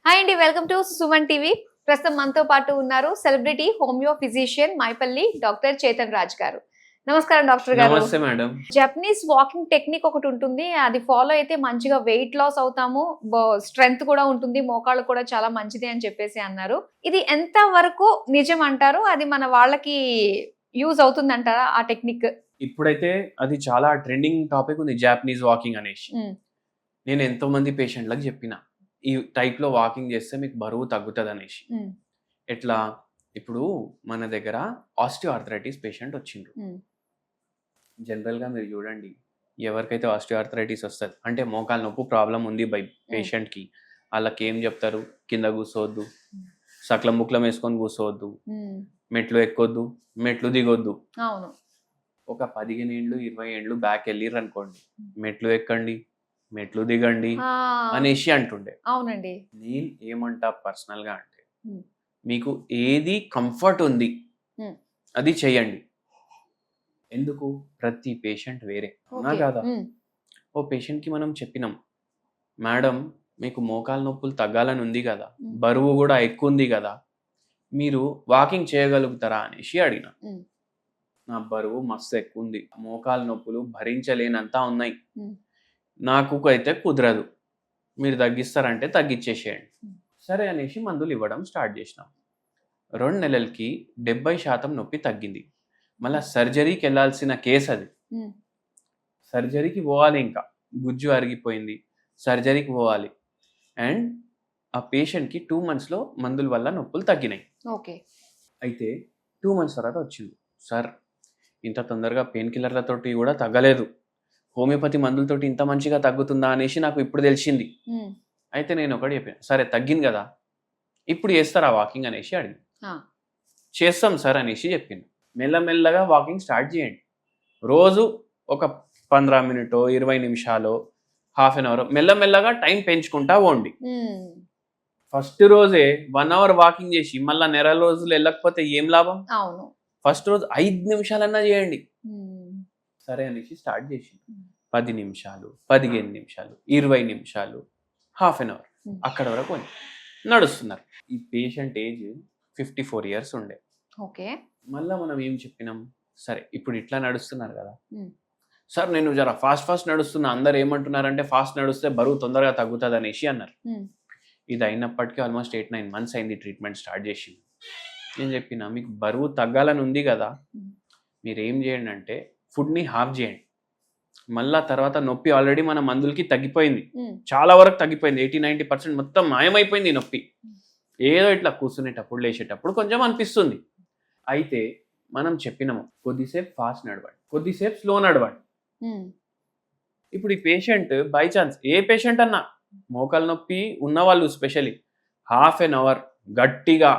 Hi అండి, welcome to Suman TV. ప్రస్తుతం మనతో పాటు ఉన్నారు celebrity homeo physician Maipalli doctor Chetan Raj గారు. నమస్కారం డాక్టర్ గారు. నమస్తే మేడం. జపనీస్ వాకింగ్ టెక్నిక్ ఒకటి ఉంటుంది, అది ఫాలో అయితే మంచిగా వెయిట్ లాస్ అవుతాము, స్ట్రెంగ్త్ కూడా ఉంటుంది, మోకాళ్ళు కూడా చాలా మంచిది అని చెప్పేసి అన్నారు. ఇది ఎంత వరకు నిజం అంటారు? అది మన వాళ్ళకి యూజ్ అవుతుంది అంటారా ఆ టెక్నిక్? ఇప్పుడైతే అది చాలా ట్రెండింగ్ టాపిక్ ఉంది, జాపనీస్ వాకింగ్ అనేసి. నేను ఎంతో మంది పేషెంట్లకు చెప్పిన ఈ టైప్ లో వాకింగ్ చేస్తే మీకు బరువు తగ్గుతుంది అనేసి. ఎట్లా? ఇప్పుడు మన దగ్గర ఆస్టియో ఆర్థరైటిస్ పేషెంట్ వచ్చిండ్రు. జనరల్ గా మీరు చూడండి, ఎవరికైతే ఆస్టియో ఆర్థరైటిస్ వస్తుంది అంటే మోకాలు నొప్పి ప్రాబ్లం ఉంది బై పేషెంట్ కి, వాళ్ళకి ఏం చెప్తారు? కింద కూర్చోవద్దు, సక్లం ముక్లం వేసుకొని కూర్చోవద్దు, మెట్లు ఎక్కొద్దు, మెట్లు దిగొద్దు. అవును. ఒక 15 ఏళ్ళు 20 ఏళ్ళు బ్యాక్ వెళ్ళిర్రు అనుకోండి, మెట్లు ఎక్కండి, మెట్లు దిగండి అనేసి అంటుండే. అవునండి. నేను ఏమంటా పర్సనల్ గా అంటే, మీకు ఏది కంఫర్ట్ ఉంది అది చెయ్యండి. ఎందుకు? ప్రతి పేషెంట్ వేరే, అవునా కాదా? ఓ పేషెంట్ కి మనం చెప్పినాం, మేడం మీకు మోకాలు నొప్పులు తగ్గాలని ఉంది కదా, బరువు కూడా ఎక్కువ ఉంది కదా, మీరు వాకింగ్ చేయగలుగుతారా అనేసి అడిగిన. నా బరువు మస్తు ఎక్కువ ఉంది, మోకాలు నొప్పులు భరించలేనంత ఉన్నాయి, నాకు అయితే కుదరదు, మీరు తగ్గిస్తారంటే తగ్గించేసేయండి. సరే అనేసి మందులు ఇవ్వడం స్టార్ట్ చేసినాం. 2 నెలలకి 70% నొప్పి తగ్గింది. మళ్ళీ సర్జరీకి వెళ్ళాల్సిన కేసు అది. సర్జరీకి పోవాలి, ఇంకా గుజ్జు అరిగిపోయింది, సర్జరీకి పోవాలి. అండ్ ఆ పేషెంట్కి 2 monthsలో మందుల వల్ల నొప్పులు తగ్గినాయి. ఓకే. అయితే 2 months తర్వాత వచ్చింది, సార్ ఇంత తొందరగా పెయిన్ కిల్లర్లతోటి కూడా తగ్గలేదు, హోమియోపతి మందులతోటి ఇంత మంచిగా తగ్గుతుందా అనేసి నాకు ఇప్పుడు తెలిసింది. అయితే నేను ఒకటి చెప్పాను, సరే తగ్గింది కదా, ఇప్పుడు చేస్తారా వాకింగ్ అనేసి అడిగి. చేస్తాం సార్ అనేసి చెప్పింది. మెల్లమెల్లగా వాకింగ్ స్టార్ట్ చేయండి. రోజు ఒక 15 minutes 20 నిమిషాలు హాఫ్ అన్ అవర్ మెల్లమెల్లగా టైం పెంచుకుంటా పోండి. ఫస్ట్ రోజే 1 hour వాకింగ్ చేసి మళ్ళీ నెల రోజులు వెళ్ళకపోతే ఏం లాభం? అవును. ఫస్ట్ రోజు 5 నిమిషాలన్నా చేయండి. సరే అనేసి స్టార్ట్ చేసి 10 నిమిషాలు 15 నిమిషాలు 20 నిమిషాలు హాఫ్ అన్ అవర్ అక్కడ వరకు నడుస్తున్నారు. ఈ పేషెంట్ ఏజ్ 54 years ఉండే. ఓకే. మళ్ళీ మనం ఏం చెప్పినాం, సరే ఇప్పుడు ఇట్లా నడుస్తున్నారు కదా సార్, నేను జర ఫాస్ట్ నడుస్తున్నా, అందరు ఏమంటున్నారంటే ఫాస్ట్ నడుస్తే బరువు తొందరగా తగ్గుతుంది అనేసి అన్నారు. ఇది అయినప్పటికీ ఆల్మోస్ట్ 8-9 months అయింది ట్రీట్మెంట్ స్టార్ట్ చేసి. నేను చెప్పిన, మీకు బరువు తగ్గాలని ఉంది కదా, మీరు ఏం చేయండి అంటే ఫుడ్ని హాఫ్ చేయండి. మళ్ళా తర్వాత నొప్పి ఆల్రెడీ మన మందులకి తగ్గిపోయింది, చాలా వరకు తగ్గిపోయింది, 80-90% మొత్తం మాయమైపోయింది నొప్పి. ఏదో ఇట్లా కూర్చునేటప్పుడు లేచేటప్పుడు కొంచెం అనిపిస్తుంది. అయితే మనం చెప్పినాము, కొద్దిసేపు ఫాస్ట్ నడవండి, కొద్దిసేపు స్లో నడవండి. ఇప్పుడు ఈ patient by chance, A patient అన్నా మోకాలు నొప్పి ఉన్నవాళ్ళు స్పెషల్లీ హాఫ్ అన్ అవర్ గట్టిగా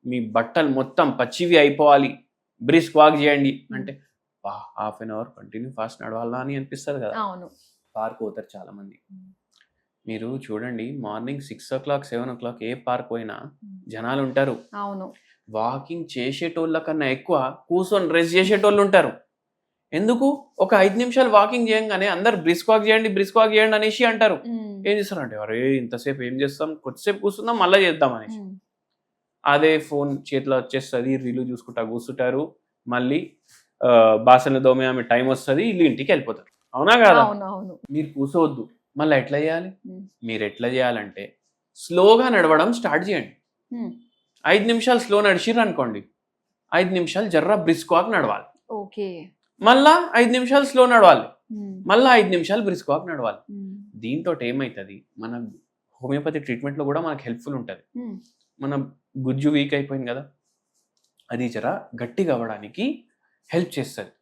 మీ బట్టలు మొత్తం పచ్చివి అయిపోవాలి, బ్రిస్క్ వాక్ చేయండి అంటే half an hour continue fast నడవాలా అని అనిపిస్తుంది కదా. పార్క్ పోతారు చాలా మంది. మీరు చూడండి, మార్నింగ్ 6 o'clock 7 o'clock ఏ పార్క్ పోయినా జనాలు ఉంటారు. అవును. వాకింగ్ చేసేటోళ్ళ కన్నా ఎక్కువ కూర్చొని రెస్ట్ చేసేటోళ్ళు ఉంటారు. ఎందుకు? ఒక 5 నిమిషాలు వాకింగ్ చేయంగానే అందరు బ్రిస్క్ వాక్ చేయండి అనేసి అంటారు. ఏం చేస్తారంటే, అరే ఇంతసేపు ఏం చేస్తాం, కొద్దిసేపు కూర్చుందాం మళ్ళీ చేద్దాం అనేసి. అదే ఫోన్ చేతిలో వచ్చేస్తుంది, రీలు చూసుకుంటా కూర్చుంటారు, మళ్ళీ బాసనలు దోమే ఆమె టైం వస్తుంది, ఇల్లు ఇంటికి వెళ్ళిపోతారు, అవునా కాదా? మీరు కూర్చోవద్దు. మళ్ళీ ఎట్లా చేయాలి? మీరు ఎట్లా చేయాలంటే స్లోగా నడవడం స్టార్ట్ చేయండి. 5 నిమిషాలు స్లో నడిచిర్రు అనుకోండి, 5 నిమిషాలు జర్రా బ్రిస్క్ వాక్ నడవాలి. మళ్ళా 5 నిమిషాలు స్లో నడవాలి, మళ్ళీ 5 నిమిషాలు బ్రిస్క్ వాక్ నడవాలి. దీంతో ఏమవుతుంది, మన హోమియోపతి ట్రీట్మెంట్లో కూడా మనకు హెల్ప్ఫుల్ ఉంటుంది. మన గుజ్జు వీక్ అయిపోయింది కదా, అది జర గట్టిగా అవ్వడానికి హెల్ప్ చేస్తుంది.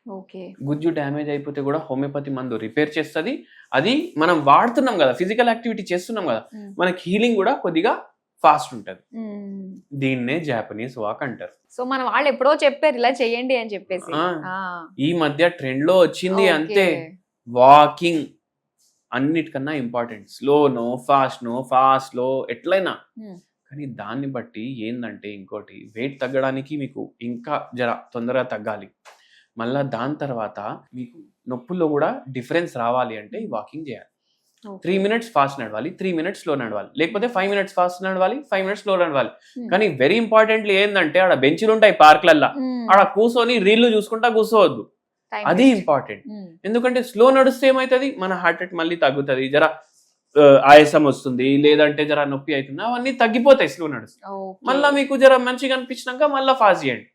గుజ్జు డ్యామేజ్ అయిపోతే కూడా హోమియోపతి మందు రిపేర్ చేస్తుంది. అది మనం వాడుతున్నాం కదా, ఫిజికల్ యాక్టివిటీ చేస్తున్నాం కదా, మనకి హీలింగ్ కూడా కొద్దిగా ఫాస్ట్ ఉంటుంది. దీన్నే జాపనీస్ వాక్ అంటారు. సో మన వాళ్ళు ఎప్పుడో చెప్పారు ఇలా చేయండి అని చెప్పేసి, ఈ మధ్య ట్రెండ్ లో వచ్చింది అంతే. వాకింగ్ అన్నిటికన్నా ఇంపార్టెంట్. స్లోనో ఫాస్ట్లో ఎట్లయినా, కానీ దాన్ని బట్టి ఏంటంటే ఇంకోటి, వెయిట్ తగ్గడానికి మీకు ఇంకా జర తొందరగా తగ్గాలి, మళ్ళీ దాని తర్వాత మీకు నొప్పుల్లో కూడా డిఫరెన్స్ రావాలి అంటే ఈ వాకింగ్ చేయాలి. 3 minutes ఫాస్ట్ నడవాలి, 3 minutes స్లో నడవాలి, లేకపోతే 5 minutes ఫాస్ట్ నడవాలి, 5 minutes స్లో నడవాలి. కానీ వెరీ ఇంపార్టెంట్లీ ఏంటంటే ఆడ బెంచ్లు ఉంటాయి పార్క్లల్లా, ఆడ కూర్చొని రీళ్లు చూసుకుంటా కూర్చోవద్దు. అది ఇంపార్టెంట్. ఎందుకంటే స్లో నడుస్తే ఏమవుతుంది, మన హార్ట్ రేట్ మళ్ళీ తగ్గుతుంది, జర ఆయాసం వస్తుంది, లేదంటే జర నొప్పి అవుతుంది, అవన్నీ తగ్గిపోతాయి స్లో నడుస్తే. మళ్ళీ మీకు జర మంచిగా అనిపించినాక మళ్ళీ ఫాస్ట్ చేయండి.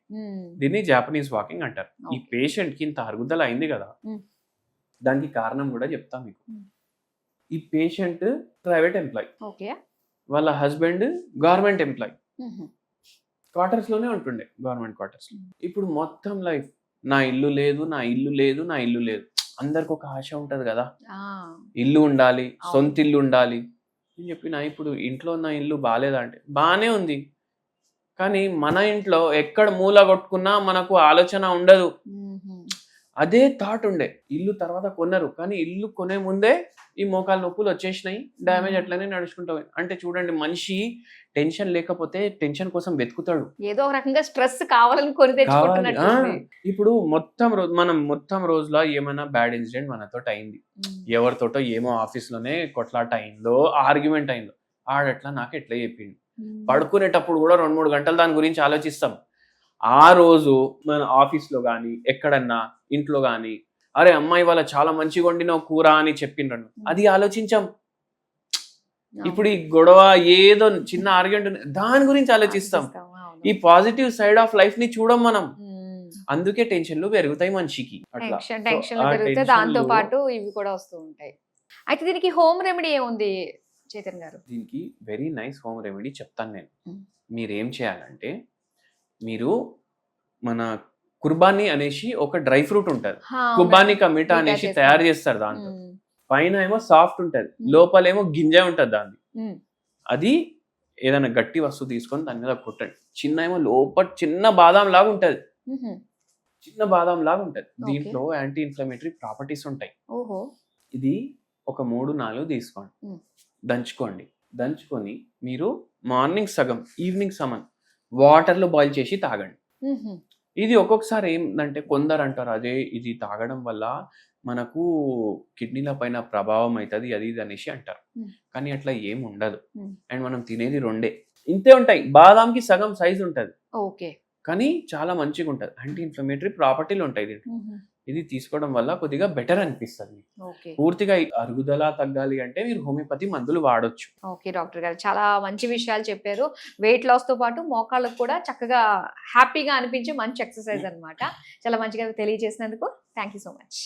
దీన్ని జాపనీస్ వాకింగ్ అంటారు. ఈ పేషెంట్ కి ఇంత అరుగుదల అయింది కదా, దానికి కారణం కూడా చెప్తా మీకు. ఈ పేషెంట్ ప్రైవేట్ ఎంప్లాయ్, వాళ్ళ హస్బెండ్ గవర్నమెంట్ ఎంప్లాయ్, క్వార్టర్స్ లోనే ఉంటుండే, గవర్నమెంట్ క్వార్టర్స్ లో. ఇప్పుడు మొత్తం లైఫ్ నా ఇల్లు లేదు, నా ఇల్లు లేదు, నా ఇల్లు లేదు. అందరికి ఒక ఆశ ఉంటది కదా, ఇల్లు ఉండాలి, సొంత ఇల్లు ఉండాలి. నేను చెప్పిన ఇప్పుడు ఇంట్లో నా ఇల్లు బాగాలేదా అంటే బాగానే ఉంది, కానీ మన ఇంట్లో ఎక్కడ మూల కొట్టుకున్నా మనకు ఆలోచన ఉండదు. అదే థాట్ ఉండే. ఇల్లు తర్వాత కొన్నారు, కానీ ఇల్లు కొనే ముందే ఈ మోకాలు నొప్పులు వచ్చేసినాయి, డ్యామేజ్ అట్లనే నడుచుకుంటాం. అంటే చూడండి, మనిషి టెన్షన్ లేకపోతే టెన్షన్ కోసం వెతుకుతాడు, ఏదో ఒక రకంగా స్ట్రెస్ కావాలని కొని తెచ్చుకుంటున్నట్టు. ఇప్పుడు మొత్తం రోజులో ఏమైనా బ్యాడ్ ఇన్సిడెంట్ మనతో అయింది, ఎవరితోటో ఏమో ఆఫీస్ లోనే కొట్లాట అయిందో, ఆర్గ్యుమెంట్ అయిందో, ఆడట్లా నాకు ఎట్లా చెప్పిండు. పడుకునేటప్పుడు కూడా 2-3 గంటలు దాని గురించి ఆలోచిస్తాం. ఆ రోజు మన ఆఫీస్లో కానీ ఎక్కడన్నా ఇంట్లో కానీ, అరే అమ్మాయి వాళ్ళ చాలా మంచిగా వండిన కూర అని చెప్పిండ్రను, అది ఆలోచించాం. ఇప్పుడు ఈ గొడవ ఏదో చిన్న ఆర్గ్యుమెంట్ దాని గురించి ఆలోచిస్తాం. ఈ పాజిటివ్ సైడ్ ఆఫ్ లైఫ్ ని చూడం మనం. అందుకే టెన్షన్లు పెరుగుతాయి మనిషికి. దాంతో పాటు ఇవి కూడా వస్తూ ఉంటాయి. అయితే దీనికి హోమ్ రెమెడీ ఏముంది చైతన్ గారు? దీనికి వెరీ నైస్ హోమ్ రెమెడీ చెప్తాను నేను. మీరేం చేయాలంటే, మీరు మన కుర్బానీ అనేసి ఒక డ్రై ఫ్రూట్ ఉంటది, కుర్బానీ కా మీఠా అనేసి తయారు చేస్తారు. దాంతో పైన ఏమో సాఫ్ట్ ఉంటది, లోపలేమో గింజ ఉంటది దాన్ని. అది ఏదైనా గట్టి వస్తువు తీసుకొని దాని మీద కొట్టండి. చిన్న బాదాం లాగా ఉంటది, దీంట్లో యాంటీ ఇన్ఫ్లమేటరీ ప్రాపర్టీస్ ఉంటాయి. ఇది ఒక 3-4 తీసుకోండి, దంచుకొని మీరు మార్నింగ్ సగం, ఈవినింగ్ సగం వాటర్లో బాయిల్ చేసి తాగండి. ఇది ఒక్కొక్కసారి ఏంటంటే కొందరు అంటారు, అదే ఇది తాగడం వల్ల మనకు కిడ్నీల పైన ప్రభావం అవుతుంది, అది ఇది అనేసి అంటారు. కానీ అట్లా ఏం ఉండదు. అండ్ మనం తినేది 2 ఇంతే ఉంటాయి. బాదాంకి సగం సైజ్ ఉంటది, కానీ చాలా మంచిగా ఉంటది. యాంటీ ఇన్ఫ్లమేటరీ ప్రాపర్టీలు ఉంటాయి దీంట్లో. ఇది తీసుకోవడం వల్ల కొద్దిగా బెటర్ అనిపిస్తుంది. పూర్తిగా అరుగుదల తగ్గాలి అంటే మీరు హోమియోపతి మందులు వాడొచ్చు. ఓకే డాక్టర్ గారు, చాలా మంచి విషయాలు చెప్పారు. వెయిట్ లాస్ తో పాటు మోకాళ్ళకు కూడా చక్కగా హ్యాపీగా అనిపించే మంచి ఎక్సర్సైజ్ అన్నమాట. చాలా మంచిగా తెలియజేసినందుకు థ్యాంక్ యూ సో మచ్.